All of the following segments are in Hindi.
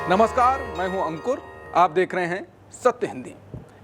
नमस्कार, मैं हूं अंकुर। आप देख रहे हैं सत्य हिंदी।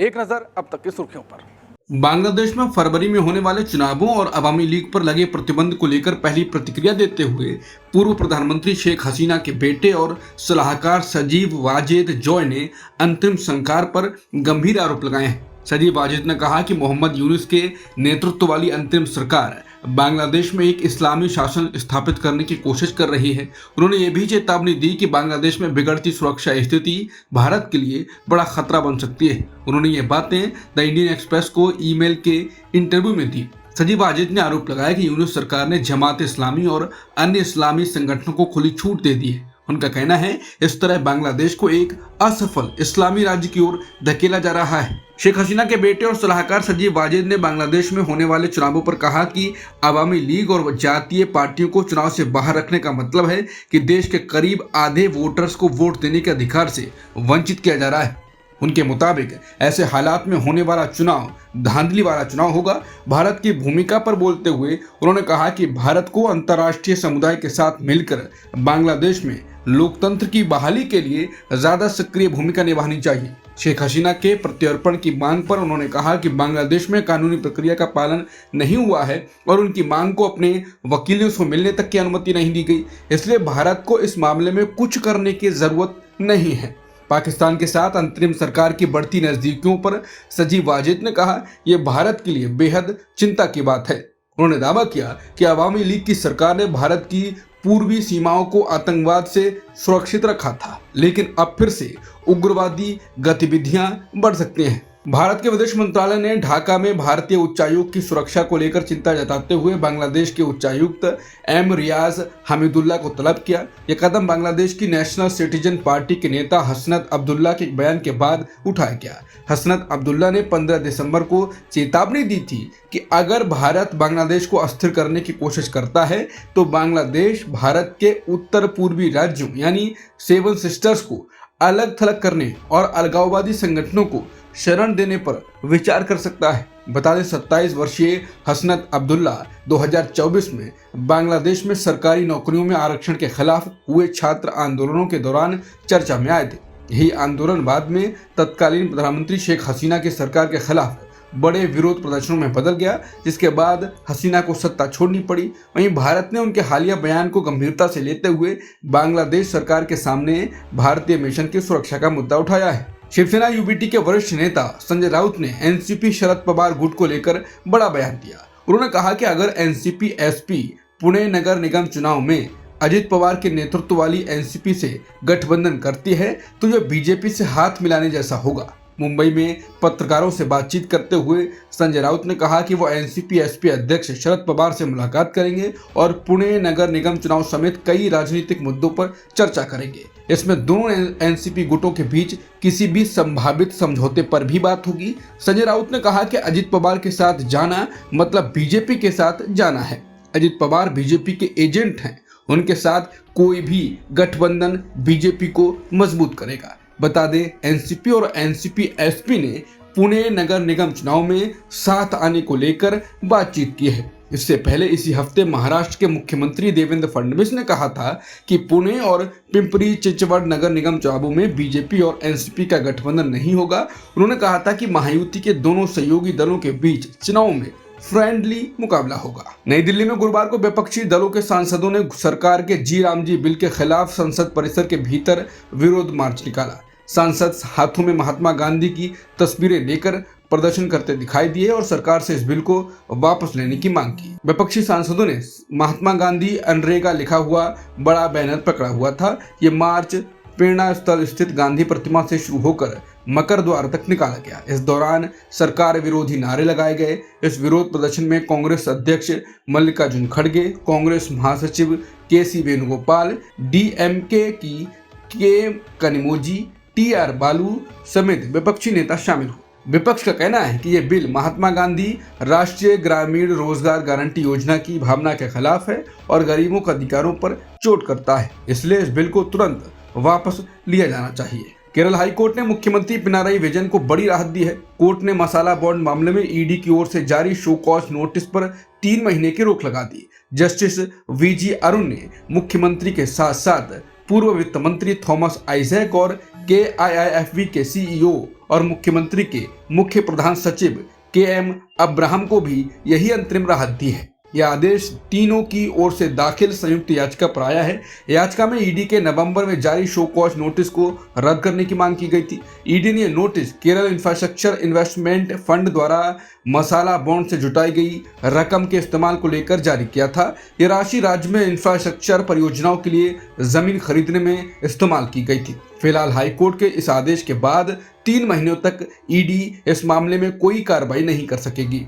एक नजर अब तक की सुर्खियों पर। बांग्लादेश में फरवरी में होने वाले चुनावों और अवामी लीग पर लगे प्रतिबंध को लेकर पहली प्रतिक्रिया देते हुए पूर्व प्रधानमंत्री शेख हसीना के बेटे और सलाहकार सजीव वाजेद जॉय ने अंतरिम सरकार पर गंभीर आरोप लगाए हैं। सजीव वाजेद ने कहा कि मोहम्मद यूनुस के नेतृत्व वाली अंतरिम सरकार बांग्लादेश में एक इस्लामी शासन स्थापित करने की कोशिश कर रही है। उन्होंने ये भी चेतावनी दी कि बांग्लादेश में बिगड़ती सुरक्षा स्थिति भारत के लिए बड़ा खतरा बन सकती है। उन्होंने ये बातें द इंडियन एक्सप्रेस को ईमेल के इंटरव्यू में दी। सजीव वाजेद ने आरोप लगाया कि यूनुस सरकार ने जमात इस्लामी और अन्य इस्लामी संगठनों को खुली छूट दे दी है। उनका कहना है इस तरह बांग्लादेश को एक असफल इस्लामी राज्य की ओर धकेला जा रहा है। शेख हसीना के बेटे और सलाहकार सजीव वाजेद ने बांग्लादेश में होने वाले चुनावों पर कहा कि अवामी लीग और जातीय पार्टियों को चुनाव से बाहर रखने का मतलब है कि देश के करीब आधे वोटर्स को वोट देने के अधिकार से वंचित किया जा रहा है। उनके मुताबिक ऐसे हालात में होने वाला चुनाव धांधली वाला चुनाव होगा। भारत की भूमिका पर बोलते हुए उन्होंने कहा कि भारत को अंतर्राष्ट्रीय समुदाय के साथ मिलकर बांग्लादेश में लोकतंत्र की बहाली के लिए ज्यादा सक्रिय भूमिका निभानी चाहिए। शेख हसीना के प्रत्यर्पण की मांग पर उन्होंने कहा कि बांग्लादेश में कानूनी प्रक्रिया का पालन नहीं हुआ है और उनकी मांग को अपने वकीलों से मिलने तक की अनुमति नहीं दी गई, इसलिए भारत को इस मामले में कुछ करने की जरूरत नहीं है। पाकिस्तान के साथ अंतरिम सरकार की बढ़ती नजदीकियों पर सजीव वाजेद ने कहा यह भारत के लिए बेहद चिंता की बात है। उन्होंने दावा किया कि अवामी लीग की सरकार ने भारत की पूर्वी सीमाओं को आतंकवाद से सुरक्षित रखा था, लेकिन अब फिर से उग्रवादी गतिविधियां बढ़ सकती हैं। भारत के विदेश मंत्रालय ने ढाका में भारतीय उच्चायुक्त की सुरक्षा को लेकर चिंता जताते हुए बांग्लादेश के उच्चायुक्त एम रियाज हमीदुल्लाह को तलब किया। यह कदम बांग्लादेश की नेशनल सिटीजन पार्टी के नेता हसनत अब्दुल्ला के बयान के बाद उठाया गया। हसनत अब्दुल्ला ने 15 दिसंबर को चेतावनी दी थी कि अगर भारत बांग्लादेश को अस्थिर करने की कोशिश करता है तो बांग्लादेश भारत के उत्तर पूर्वी राज्यों यानी 7 सिस्टर्स को अलग थलग करने और अलगाववादी संगठनों को शरण देने पर विचार कर सकता है। बता दें 27 वर्षीय हसनत अब्दुल्ला 2024 में बांग्लादेश में सरकारी नौकरियों में आरक्षण के खिलाफ हुए छात्र आंदोलनों के दौरान चर्चा में आए थे। यही आंदोलन बाद में तत्कालीन प्रधानमंत्री शेख हसीना की सरकार के खिलाफ बड़े विरोध प्रदर्शनों में बदल गया, जिसके बाद हसीना को सत्ता छोड़नी पड़ी। वहीं भारत ने उनके हालिया बयान को गंभीरता से लेते हुए बांग्लादेश सरकार के सामने भारतीय मिशन की सुरक्षा का मुद्दा उठाया है। शिवसेना यूबीटी के वरिष्ठ नेता संजय राउत ने एनसीपी शरद पवार गुट को लेकर बड़ा बयान दिया। उन्होंने कहा कि अगर एनसीपी एसपी पुणे नगर निगम चुनाव में अजित पवार के नेतृत्व वाली एनसीपी से गठबंधन करती है तो यह बीजेपी से हाथ मिलाने जैसा होगा। मुंबई में पत्रकारों से बातचीत करते हुए संजय राउत ने कहा कि वो एनसीपी एसपी अध्यक्ष शरद पवार से मुलाकात करेंगे और पुणे नगर निगम चुनाव समेत कई राजनीतिक मुद्दों पर चर्चा करेंगे। इसमें दोनों एनसीपी गुटों के बीच किसी भी संभावित समझौते पर भी बात होगी। संजय राउत ने कहा कि अजित पवार के साथ जाना मतलब बीजेपी के साथ जाना है। अजित पवार बीजेपी के एजेंट हैं, उनके साथ कोई भी गठबंधन बीजेपी को मजबूत करेगा। बता दें एनसीपी और एनसीपी एसपी ने पुणे नगर निगम चुनाव में साथ आने को लेकर बातचीत की है। इससे पहले इसी हफ्ते महाराष्ट्र के मुख्यमंत्री देवेंद्र फडणवीस ने कहा था कि पुणे और पिंपरी चिंचवड नगर निगम चुनावों में बीजेपी और एनसीपी का गठबंधन नहीं होगा। उन्होंने कहा था कि महायुति के दोनों सहयोगी दलों के बीच चुनाव में फ्रेंडली मुकाबला होगा। नई दिल्ली में गुरुवार को विपक्षी दलों के सांसदों ने सरकार के जी राम जी बिल के खिलाफ संसद परिसर के भीतर विरोध मार्च निकाला। सांसद हाथों में महात्मा गांधी की तस्वीरें लेकर प्रदर्शन करते दिखाई दिए और सरकार से इस बिल को वापस लेने की मांग की। विपक्षी सांसदों ने महात्मा गांधी अनरेगा लिखा हुआ बड़ा बैनर पकड़ा हुआ था। ये मार्च प्रेरणा स्थल स्थित गांधी प्रतिमा से शुरू होकर मकर द्वार तक निकाला गया। इस दौरान सरकार विरोधी नारे लगाए गए। इस विरोध प्रदर्शन में कांग्रेस अध्यक्ष मल्लिकार्जुन खड़गे, कांग्रेस महासचिव केसी वेणुगोपाल, डीएमके की के कनिमोजी, टीआर बालू समेत विपक्षी नेता शामिल हुए। विपक्ष का कहना है कि यह बिल महात्मा गांधी राष्ट्रीय ग्रामीण रोजगार गारंटी योजना की भावना के खिलाफ है और गरीबों के अधिकारों पर चोट करता है, इसलिए इस बिल को तुरंत वापस लिया जाना चाहिए। केरल हाई कोर्ट ने मुख्यमंत्री पिनाराई विजयन को बड़ी राहत दी है। कोर्ट ने मसाला बॉन्ड मामले में ईडी की ओर से जारी शो कॉज नोटिस पर 3 महीने की रोक लगा दी। जस्टिस वीजी अरुण ने मुख्यमंत्री के साथ साथ पूर्व वित्त मंत्री थॉमस आइजैक और KIIFV के CEO और मुख्यमंत्री के मुख्य प्रधान सचिव KM अब्राहम को भी यही अंतरिम राहत दी है। यह आदेश तीनों की ओर से दाखिल संयुक्त याचिका पर आया है। याचिका में ईडी के नवंबर में जारी शो कॉज नोटिस को रद्द करने की मांग की गई थी। ईडी ने notice Kerala infrastructure investment fund द्वारा मसाला बॉन्ड से जुटाई गई रकम के इस्तेमाल को लेकर जारी किया था। यह राशि राज्य में इंफ्रास्ट्रक्चर परियोजनाओं के लिए जमीन खरीदने में इस्तेमाल की गई थी। फिलहाल हाईकोर्ट के इस आदेश के बाद 3 महीनों तक ईडी इस मामले में कोई कार्रवाई नहीं कर सकेगी।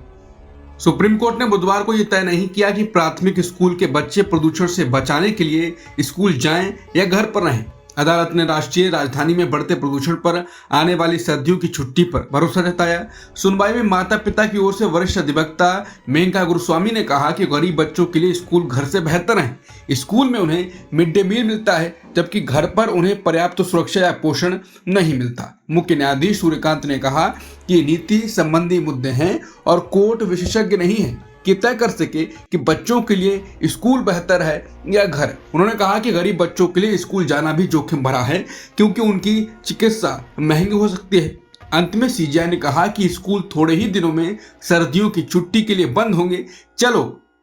सुप्रीम कोर्ट ने बुधवार को यह तय नहीं किया कि प्राथमिक स्कूल के बच्चे प्रदूषण से बचाने के लिए स्कूल जाएं या घर पर रहें। अदालत ने राष्ट्रीय राजधानी में बढ़ते प्रदूषण पर आने वाली सर्दियों की छुट्टी पर भरोसा जताया। सुनवाई में माता पिता की ओर से वरिष्ठ अधिवक्ता मेनका गुरुस्वामी ने कहा कि गरीब बच्चों के लिए स्कूल घर से बेहतर है। स्कूल में उन्हें मिड डे मील मिलता है, जबकि घर पर उन्हें पर्याप्त सुरक्षा या पोषण नहीं मिलता। मुख्य न्यायाधीश सूर्यकांत ने कहा कि ये नीति संबंधी मुद्दे हैं और कोर्ट विशेषज्ञ नहीं है कि तय कर सके कि बच्चों के लिए स्कूल बेहतर है या घर। उन्होंने कहा कि गरीब बच्चों के लिए स्कूल जाना भी जोखिम भरा है, क्योंकि उनकी चिकित्सा महंगी हो सकती है। अंत में CJI ने कहा कि स्कूल थोड़े ही दिनों में सर्दियों की छुट्टी के लिए बंद होंगे। चलो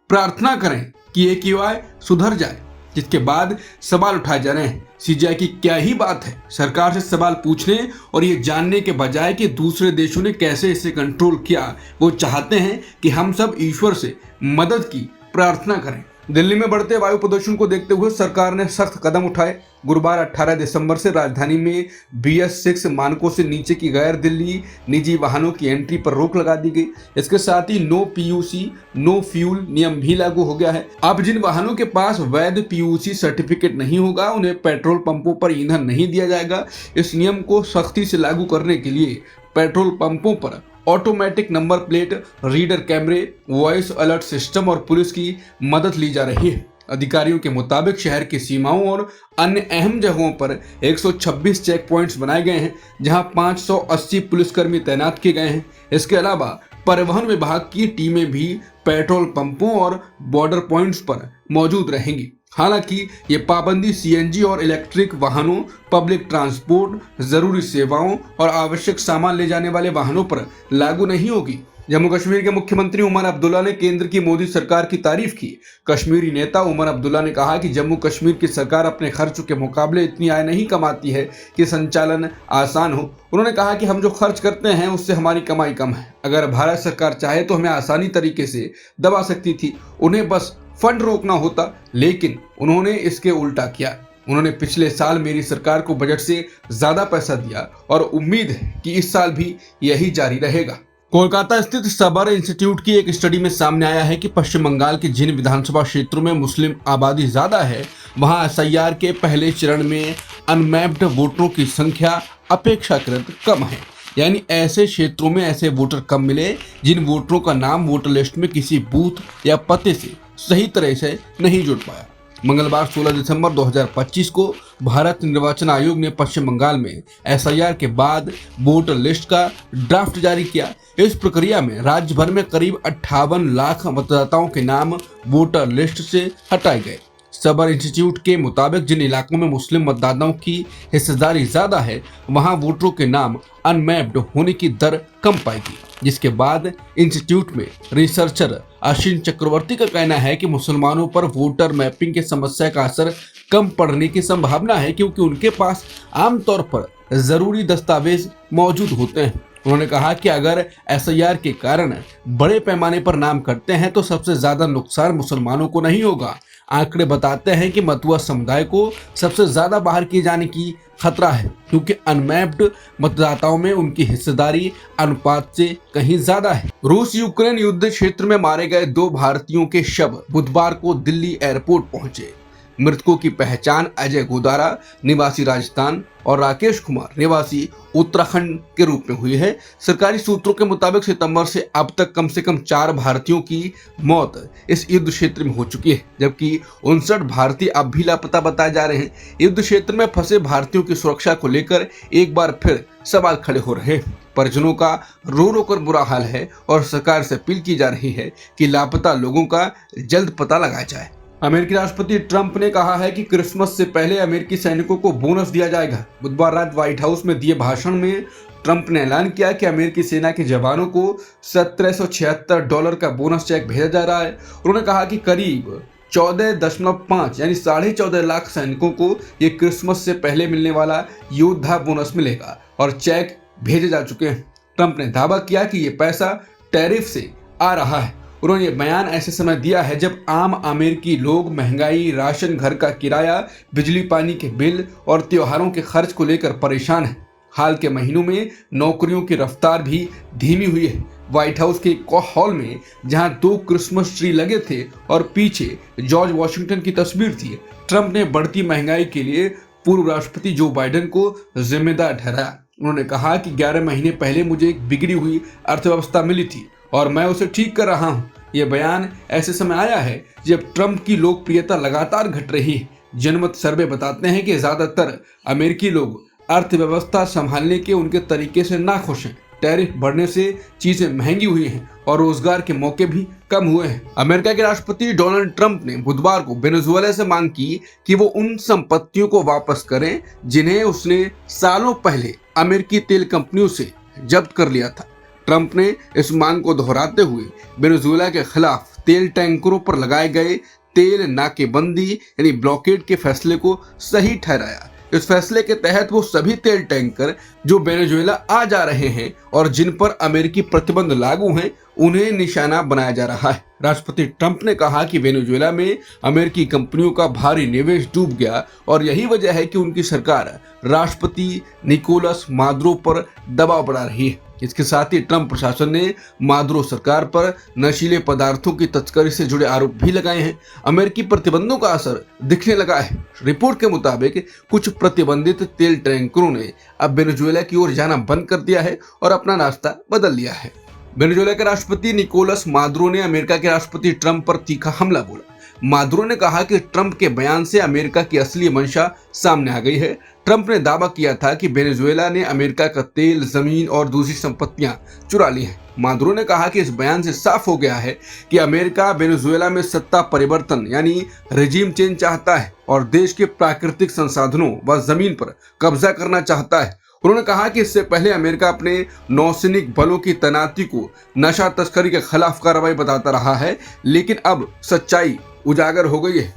प्रार्थना करें कि AQI सुधर जाए। जिसके बाद सवाल उठाए जा रहे हैं, CJI की क्या ही बात है सरकार से सवाल पूछने और ये जानने के बजाय कि दूसरे देशों ने कैसे इसे कंट्रोल किया। वो चाहते हैं कि हम सब ईश्वर से मदद की प्रार्थना करें। दिल्ली में बढ़ते वायु प्रदूषण को देखते हुए सरकार ने सख्त कदम उठाए। गुरुवार 18 दिसंबर से राजधानी में BS6 मानकों से नीचे की गैर दिल्ली निजी वाहनों की एंट्री पर रोक लगा दी गई। इसके साथ ही नो PUC नो फ्यूल नियम भी लागू हो गया है। अब जिन वाहनों के पास वैध PUC सर्टिफिकेट नहीं होगा, उन्हें पेट्रोल पंपों पर ईंधन नहीं दिया जाएगा। इस नियम को सख्ती से लागू करने के लिए पेट्रोल पंपों पर ऑटोमेटिक नंबर प्लेट रीडर कैमरे, वॉइस अलर्ट सिस्टम और पुलिस की मदद ली जा रही है। अधिकारियों के मुताबिक शहर की सीमाओं और अन्य अहम जगहों पर 126 चेक पॉइंट्स बनाए गए हैं, जहां 580 पुलिसकर्मी तैनात किए गए हैं। इसके अलावा परिवहन विभाग की टीमें भी पेट्रोल पंपों और बॉर्डर पॉइंट्स पर मौजूद रहेंगी। हालांकि ये पाबंदी CNG और इलेक्ट्रिक वाहनों, पब्लिक ट्रांसपोर्ट, जरूरी सेवाओं और आवश्यक सामान ले जाने वाले वाहनों पर लागू नहीं होगी। जम्मू कश्मीर के मुख्यमंत्री उमर अब्दुल्ला ने केंद्र की मोदी सरकार की तारीफ की। कश्मीरी नेता उमर अब्दुल्ला ने कहा कि जम्मू कश्मीर की सरकार अपने खर्च के मुकाबले इतनी आय नहीं कमाती है कि संचालन आसान हो। उन्होंने कहा कि हम जो खर्च करते हैं उससे हमारी कमाई कम है। अगर भारत सरकार चाहे तो हमें आसानी तरीके से दबा सकती थी, उन्हें बस फंड रोकना होता, लेकिन उन्होंने इसके उल्टा किया। उन्होंने पिछले साल मेरी सरकार को बजट से ज्यादा पैसा दिया और उम्मीद है कि इस साल भी यही जारी रहेगा। कोलकाता स्थित सबर इंस्टीट्यूट की एक स्टडी में सामने आया है कि पश्चिम बंगाल के जिन विधानसभा क्षेत्रों में मुस्लिम आबादी ज्यादा है, वहां SIR के पहले चरण में अनमैप्ड वोटरों की संख्या अपेक्षाकृत कम है। यानी ऐसे क्षेत्रों में ऐसे वोटर कम मिले जिन वोटरों का नाम वोटर लिस्ट में किसी बूथ या पते से सही तरह से नहीं जुड़ पाया। मंगलवार 16 दिसंबर 2025 को भारत निर्वाचन आयोग ने पश्चिम बंगाल में SIR के बाद वोटर लिस्ट का ड्राफ्ट जारी किया। इस प्रक्रिया में राज्य भर में करीब 58 लाख मतदाताओं के नाम वोटर लिस्ट से हटाए गए। सबर इंस्टीट्यूट के मुताबिक जिन इलाकों में मुस्लिम मतदाताओं की हिस्सेदारी ज्यादा है, वहां वोटरों के नाम अनमैप्ड होने की दर कम पाएगी। जिसके बाद इंस्टीट्यूट में रिसर्चर अश्विन चक्रवर्ती का कहना है कि मुसलमानों पर वोटर मैपिंग की समस्या का असर कम पड़ने की संभावना है, क्योंकि उनके पास आमतौर पर जरूरी दस्तावेज मौजूद होते हैं। उन्होंने कहा कि अगर SIR के कारण बड़े पैमाने पर नाम कटते हैं तो सबसे ज्यादा नुकसान मुसलमानों को नहीं होगा। आंकड़े बताते हैं कि मतुआ समुदाय को सबसे ज्यादा बाहर किए जाने की खतरा है, क्योंकि अनमैप्ड मतदाताओं में उनकी हिस्सेदारी अनुपात से कहीं ज्यादा है। रूस यूक्रेन युद्ध क्षेत्र में मारे गए 2 भारतीयों के शव बुधवार को दिल्ली एयरपोर्ट पहुंचे। मृतकों की पहचान अजय गोदारा निवासी राजस्थान और राकेश कुमार निवासी उत्तराखंड के रूप में हुई है। सरकारी सूत्रों के मुताबिक सितंबर से अब तक कम से कम 4 भारतीयों की मौत इस युद्ध क्षेत्र में हो चुकी है, जबकि 59 भारतीय अब भी लापता बताए जा रहे हैं। युद्ध क्षेत्र में फंसे भारतीयों की सुरक्षा को लेकर एक बार फिर सवाल खड़े हो रहे हैं। परिजनों का रो रो कर बुरा हाल है और सरकार से अपील की जा रही है कि लापता लोगों का जल्द पता लगाया जाए। अमेरिकी राष्ट्रपति ट्रंप ने कहा है कि क्रिसमस से पहले अमेरिकी सैनिकों को बोनस दिया जाएगा। बुधवार रात व्हाइट हाउस में दिए भाषण में ट्रंप ने ऐलान किया कि अमेरिकी सेना के जवानों को $1776 का बोनस चेक भेजा जा रहा है। उन्होंने कहा कि करीब 14.5 यानी 14.5 लाख सैनिकों को ये क्रिसमस से पहले मिलने वाला योद्धा बोनस मिलेगा और चेक भेजे जा चुके हैं। ट्रंप ने दावा किया कि ये पैसा टैरिफ से आ रहा है। उन्होंने ये बयान ऐसे समय दिया है जब आम अमेरिकी लोग महंगाई, राशन, घर का किराया, बिजली पानी के बिल और त्योहारों के खर्च को लेकर परेशान हैं। हाल के महीनों में नौकरियों की रफ्तार भी धीमी हुई है। व्हाइट हाउस के एक हॉल में जहां 2 क्रिसमस ट्री लगे थे और पीछे जॉर्ज वॉशिंगटन की तस्वीर थी, ट्रंप ने बढ़ती महंगाई के लिए पूर्व राष्ट्रपति जो बाइडेन को जिम्मेदार ठहराया। उन्होंने कहा कि 11 महीने पहले मुझे एक बिगड़ी हुई अर्थव्यवस्था मिली थी और मैं उसे ठीक कर रहा हूं। यह बयान ऐसे समय आया है जब ट्रंप की लोकप्रियता लगातार घट रही है। जनमत सर्वे बताते हैं कि ज्यादातर अमेरिकी लोग अर्थव्यवस्था संभालने के उनके तरीके से नाखुश हैं। टैरिफ बढ़ने से चीजें महंगी हुई हैं और रोजगार के मौके भी कम हुए हैं। अमेरिका के राष्ट्रपति डोनाल्ड ट्रंप ने बुधवार को वेनेजुएला से मांग की कि वो उन संपत्तियों को वापस करें जिन्हें उसने सालों पहले अमेरिकी तेल कंपनियों से जब्त कर लिया था। ट्रंप ने इस मांग को दोहराते हुए वेनेजुएला के खिलाफ तेल टैंकरों पर लगाए गए तेल नाकेबंदी यानी ब्लॉकेड के फैसले को सही ठहराया। इस फैसले के तहत वो सभी तेल टैंकर जो वेनेजुएला आ जा रहे हैं और जिन पर अमेरिकी प्रतिबंध लागू हैं, उन्हें निशाना बनाया जा रहा है। राष्ट्रपति ट्रंप ने कहा कि वेनेजुएला में अमेरिकी कंपनियों का भारी निवेश डूब गया और यही वजह है कि उनकी सरकार राष्ट्रपति निकोलस मादुरो पर दबाव बढ़ा रही है। इसके साथ ही ट्रंप प्रशासन ने मादुरो सरकार पर नशीले पदार्थों की तस्करी से जुड़े आरोप भी लगाए हैं। अमेरिकी प्रतिबंधों का असर दिखने लगा है। रिपोर्ट के मुताबिक कुछ प्रतिबंधित तेल टैंकरों ने अब वेनेजुएला की ओर जाना बंद कर दिया है और अपना रास्ता बदल लिया है। वेनेजुएला के राष्ट्रपति निकोलस मादुरो ने अमेरिका के राष्ट्रपति ट्रंप पर तीखा हमला बोला। मादुरो ने कहा कि ट्रंप के बयान से अमेरिका की असली मंशा सामने आ गई है। ट्रंप ने दावा किया था कि वेनेजुएला ने अमेरिका का तेल, जमीन और दूसरी संपत्तियां चुरा ली हैं। मादुरो ने कहा कि इस बयान से साफ हो गया है कि अमेरिका वेनेजुएला में सत्ता परिवर्तन यानी रेजिम चेंज चाहता है और देश के प्राकृतिक संसाधनों व जमीन पर कब्जा करना चाहता है। उन्होंने कहा कि इससे पहले अमेरिका अपने नौसैनिक बलों की तैनाती को नशा तस्करी के खिलाफ कार्रवाई बताता रहा है, लेकिन अब सच्चाई उजागर हो गई है।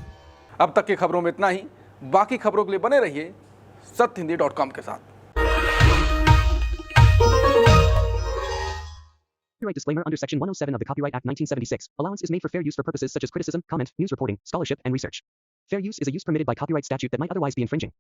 अब तक की खबरों में इतना ही। बाकी खबरों के लिए बने रहिए सत्यहिंदी.com के साथ। Copyright disclaimer under Section 107 of the Copyright Act 1976. Allowance is made for fair use for purposes such as criticism, comment, news reporting, scholarship, and research. Fair use is a use permitted by copyright statute that might otherwise be infringing.